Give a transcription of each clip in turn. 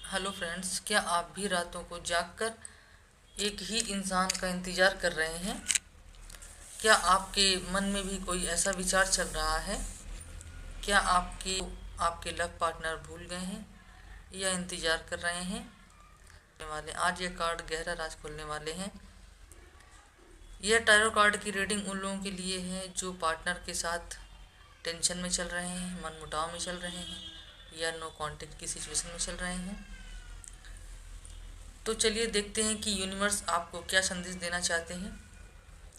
Hello friends, क्या आप भी रातों को जागकर एक ही इंसान का इंतज़ार कर रहे हैं? क्या आपके मन में भी कोई ऐसा विचार चल रहा है? क्या आपके लव पार्टनर भूल गए हैं या इंतज़ार कर रहे हैं? आज ये कार्ड गहरा राज खोलने वाले हैं। यह टैरो कार्ड की रीडिंग उन लोगों के लिए है जो पार्टनर के साथ टेंशन में चल रहे हैं, मनमुटाव में चल रहे हैं या नो कांटेक्ट की सिचुएशन में चल रहे हैं। तो चलिए देखते हैं कि यूनिवर्स आपको क्या संदेश देना चाहते हैं।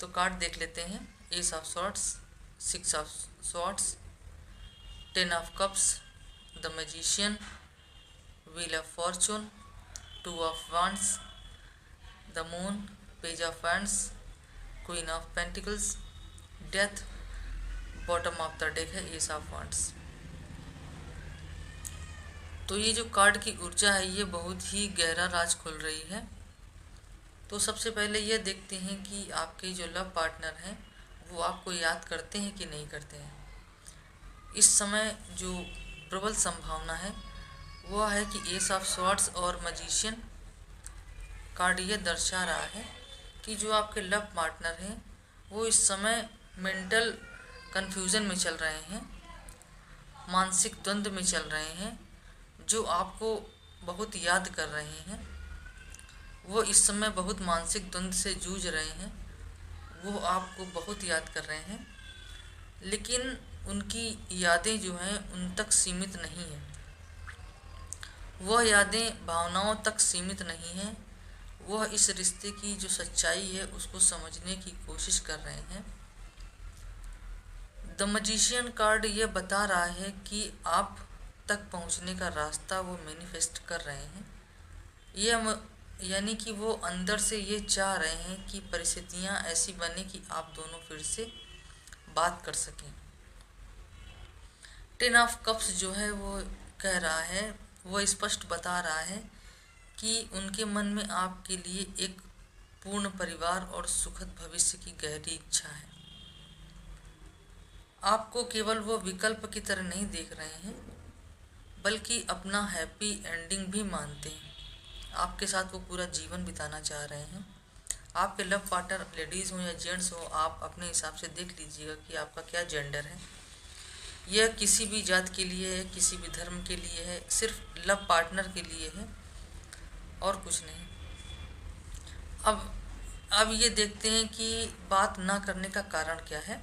तो कार्ड देख लेते हैं। S of swords, six of swords, ten of cups, the magician, wheel of Fortune, two of wands, the moon, page of wands, queen of pentacles, death. Bottom of the deck है S of wands. तो ये जो card की ऊर्जा है ये बहुत ही गहरा राज खोल रही है। तो सबसे पहले ये देखते हैं कि आपके जो लव पार्टनर हैं वो आपको याद करते हैं कि नहीं करते हैं। इस समय जो प्रबल संभावना है वह है कि एस ऑफ स्वॉर्ड्स और मैजिशियन कार्ड ये दर्शा रहा है कि जो आपके लव पार्टनर हैं वो इस समय मेंटल कन्फ्यूज़न में चल रहे हैं, मानसिक द्वंद्व में चल रहे हैं, जो आपको बहुत याद कर रहे हैं। वो इस समय बहुत मानसिक द्वंद्व से जूझ रहे हैं, वो आपको बहुत याद कर रहे हैं, लेकिन उनकी यादें जो हैं उन तक सीमित नहीं हैं। वह यादें भावनाओं तक सीमित नहीं हैं। वह इस रिश्ते की जो सच्चाई है उसको समझने की कोशिश कर रहे हैं। द मैजिशियन कार्ड ये बता रहा है कि आप तक पहुंचने का रास्ता वो मैनिफेस्ट कर रहे हैं। यह यानी कि वो अंदर से ये चाह रहे हैं कि परिस्थितियां ऐसी बने कि आप दोनों फिर से बात कर सकें। टेन ऑफ कप्स जो है वो कह रहा है, वो स्पष्ट बता रहा है कि उनके मन में आपके लिए एक पूर्ण परिवार और सुखद भविष्य की गहरी इच्छा है। आपको केवल वो विकल्प की तरह नहीं देख रहे हैं बल्कि अपना हैप्पी एंडिंग भी मानते हैं। आपके साथ वो पूरा जीवन बिताना चाह रहे हैं। आपके लव पार्टनर लेडीज़ हो या जेंट्स हो, आप अपने हिसाब से देख लीजिएगा कि आपका क्या जेंडर है। यह किसी भी जात के लिए है, किसी भी धर्म के लिए है, सिर्फ लव पार्टनर के लिए है और कुछ नहीं। अब ये देखते हैं कि बात ना करने का कारण क्या है,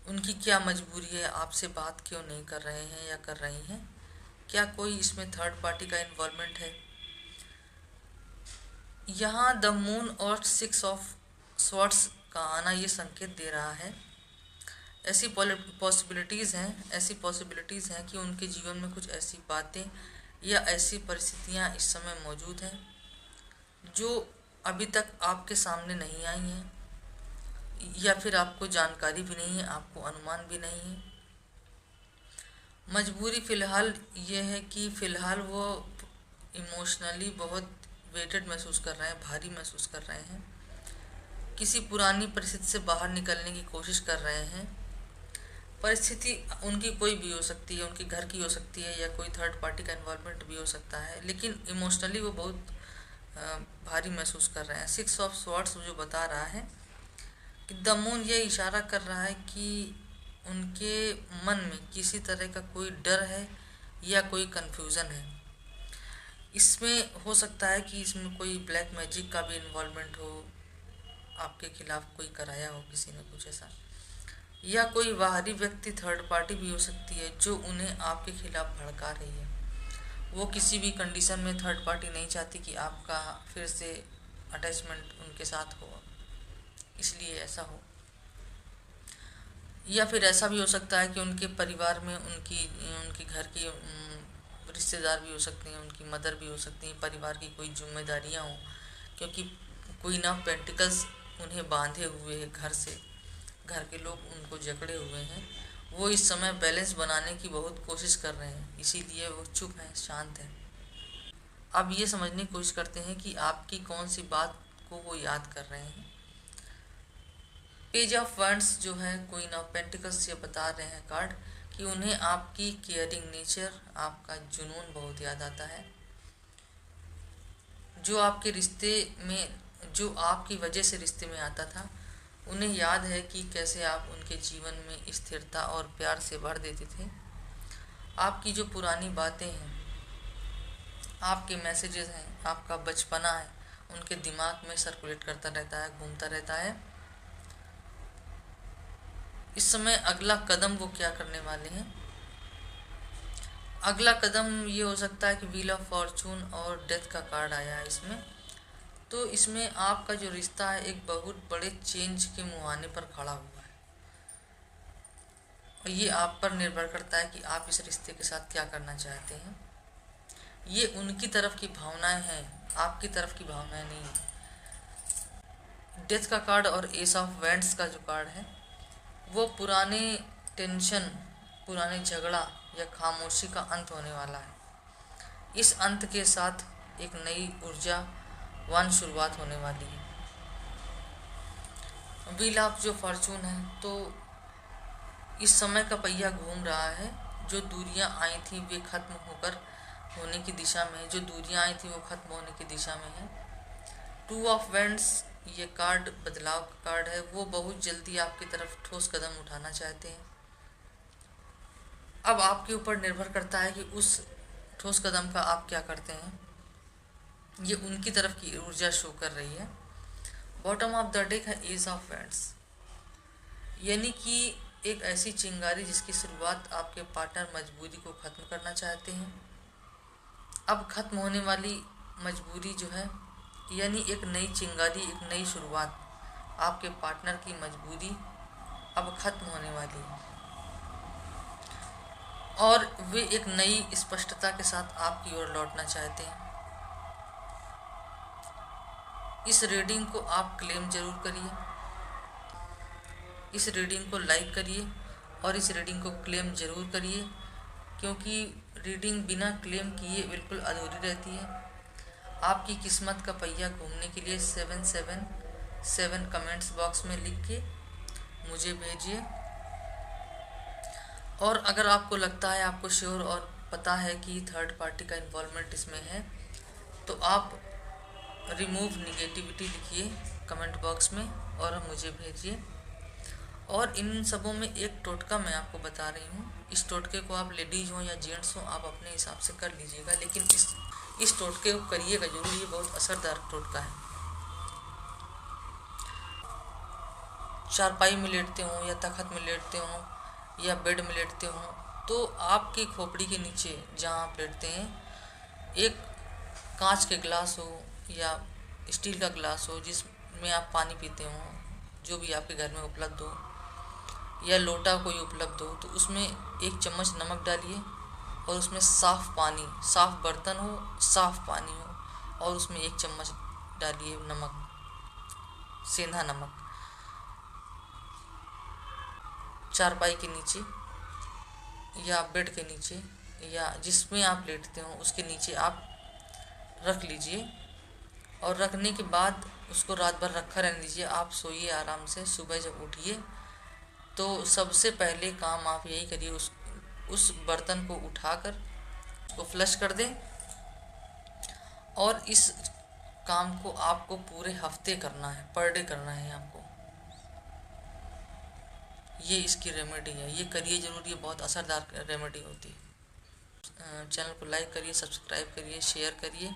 उनकी क्या मजबूरी है, आपसे बात क्यों नहीं कर रहे हैं या कर रही हैं। क्या कोई इसमें थर्ड पार्टी का इन्वॉल्वमेंट है? यहाँ द मून और सिक्स ऑफ स्वॉर्ड्स का आना ये संकेत दे रहा है ऐसी पॉसिबिलिटीज़ हैं कि उनके जीवन में कुछ ऐसी बातें या ऐसी परिस्थितियाँ इस समय मौजूद हैं जो अभी तक आपके सामने नहीं आई हैं, या फिर आपको जानकारी भी नहीं है, आपको अनुमान भी नहीं है। मजबूरी फ़िलहाल ये है कि फ़िलहाल वो इमोशनली बहुत वेटेड महसूस कर रहे हैं, भारी महसूस कर रहे हैं। किसी पुरानी परिस्थिति से बाहर निकलने की कोशिश कर रहे हैं। परिस्थिति उनकी कोई भी हो सकती है, उनके घर की हो सकती है या कोई थर्ड पार्टी का इन्वॉल्वमेंट भी हो सकता है, लेकिन इमोशनली वो बहुत भारी महसूस कर रहे हैं। सिक्स ऑफ स्वॉर्ड्स जो बता रहा है कि द मून ये इशारा कर रहा है कि उनके मन में किसी तरह का कोई डर है या कोई कन्फ्यूज़न है। इसमें हो सकता है कि इसमें कोई ब्लैक मैजिक का भी इन्वॉल्वमेंट हो, आपके खिलाफ कोई कराया हो किसी ने कुछ ऐसा, या कोई बाहरी व्यक्ति थर्ड पार्टी भी हो सकती है जो उन्हें आपके खिलाफ भड़का रही है। वो किसी भी कंडीशन में थर्ड पार्टी नहीं चाहती कि आपका फिर से अटैचमेंट उनके साथ हो, इसलिए ऐसा हो। या फिर ऐसा भी हो सकता है कि उनके परिवार में उनके घर की रिश्तेदार भी हो सकते हैं, उनकी मदर भी हो सकती हैं, परिवार की कोई जिम्मेदारियां हों, क्योंकि क्वीन ऑफ पेंटिकल्स उन्हें बांधे हुए है घर से, घर के लोग उनको जकड़े हुए हैं। वो इस समय बैलेंस बनाने की बहुत कोशिश कर रहे हैं, इसीलिए वो चुप हैं, शांत हैं। अब ये समझने की कोशिश करते हैं कि आपकी कौन सी बात को वो याद कर रहे हैं। पेज ऑफ वैंड्स जो है क्वीन ऑफ पेंटिकल्स से बता रहे हैं कार्ड कि उन्हें आपकी केयरिंग नेचर, आपका जुनून बहुत याद आता है। जो आपके रिश्ते में, जो आपकी वजह से रिश्ते में आता था, उन्हें याद है कि कैसे आप उनके जीवन में स्थिरता और प्यार से भर देते थे। आपकी जो पुरानी बातें हैं, आपके मैसेजेस हैं, आपका बचपना है, उनके दिमाग में सर्कुलेट करता रहता है, घूमता रहता है। इस समय अगला कदम वो क्या करने वाले हैं? अगला कदम ये हो सकता है कि व्हील ऑफ फॉर्चून और डेथ का कार्ड आया है इसमें। तो इसमें आपका जो रिश्ता है एक बहुत बड़े चेंज के मुहाने पर खड़ा हुआ है, और ये आप पर निर्भर करता है कि आप इस रिश्ते के साथ क्या करना चाहते हैं। ये उनकी तरफ की भावनाएं हैं, आपकी तरफ की भावनाएं नहीं है। डेथ का कार्ड और एस ऑफ वैंड्स का जो कार्ड है वो पुराने टेंशन, पुराने झगड़ा या खामोशी का अंत होने वाला है। इस अंत के साथ एक नई ऊर्जावान शुरुआत होने वाली है। व्हील ऑफ जो फॉर्चून है, तो इस समय का पहिया घूम रहा है। जो दूरियां आई थी वे खत्म होकर होने की दिशा में है, जो दूरियां आई थी वो खत्म होने की दिशा में है। टू ऑफ वैंड्स ये कार्ड बदलाव का कार्ड है। वो बहुत जल्दी आपकी तरफ ठोस कदम उठाना चाहते हैं। अब आपके ऊपर निर्भर करता है कि उस ठोस कदम का आप क्या करते हैं। ये उनकी तरफ की ऊर्जा शो कर रही है। बॉटम ऑफ द डेक है एज ऑफ वैंड्स, यानी कि एक ऐसी चिंगारी जिसकी शुरुआत आपके पार्टनर मजबूरी को ख़त्म करना चाहते हैं। अब खत्म होने वाली मजबूरी जो है, यानी एक नई चिंगारी, एक नई शुरुआत, आपके पार्टनर की मजबूरी अब खत्म होने वाली है, और वे एक नई स्पष्टता के साथ आपकी ओर लौटना चाहते हैं। इस रीडिंग को आप क्लेम जरूर करिए, इस रीडिंग को लाइक करिए और इस रीडिंग को क्लेम जरूर करिए, क्योंकि रीडिंग बिना क्लेम किए बिल्कुल अधूरी रहती है। आपकी किस्मत का पहिया घूमने के लिए 777 कमेंट्स बॉक्स में लिख के मुझे भेजिए। और अगर आपको लगता है, आपको श्योर और पता है कि थर्ड पार्टी का इन्वॉल्वमेंट इसमें है, तो आप रिमूव निगेटिविटी लिखिए कमेंट बॉक्स में और मुझे भेजिए। और इन सबों में एक टोटका मैं आपको बता रही हूँ। इस टोटके को आप लेडीज़ हो या जेंट्स हो, आप अपने हिसाब से कर लीजिएगा, लेकिन इस टोटके को करिएगा जरूर। ये बहुत असरदार टोटका है। चारपाई में लेटते हो या तखत में लेटते हो या बेड में लेटते हो, तो आपकी खोपड़ी के नीचे जहाँ आप लेटते हैं, एक कांच के गिलास हो या स्टील का गिलास हो जिसमें आप पानी पीते हो, जो भी आपके घर में उपलब्ध हो, या लोटा कोई उपलब्ध हो, तो उसमें 1 चम्मच नमक डालिए और उसमें साफ़ पानी, साफ़ बर्तन हो, साफ़ पानी हो, और उसमें 1 चम्मच डालिए नमक, सेंधा नमक। चारपाई के नीचे या बेड के नीचे या जिसमें आप लेटते हो उसके नीचे आप रख लीजिए, और रखने के बाद उसको रात भर रखा रहने दीजिए। आप सोइए आराम से। सुबह जब उठिए तो सबसे पहले काम आप यही करिए, उस बर्तन को उठाकर उसको फ्लश कर दें, और इस काम को आपको पूरे हफ्ते करना है, पर डे करना है आपको। ये इसकी रेमेडी है, ये करिए ज़रूर, ये बहुत असरदार रेमेडी होती है। चैनल को लाइक करिए, सब्सक्राइब करिए, शेयर करिए।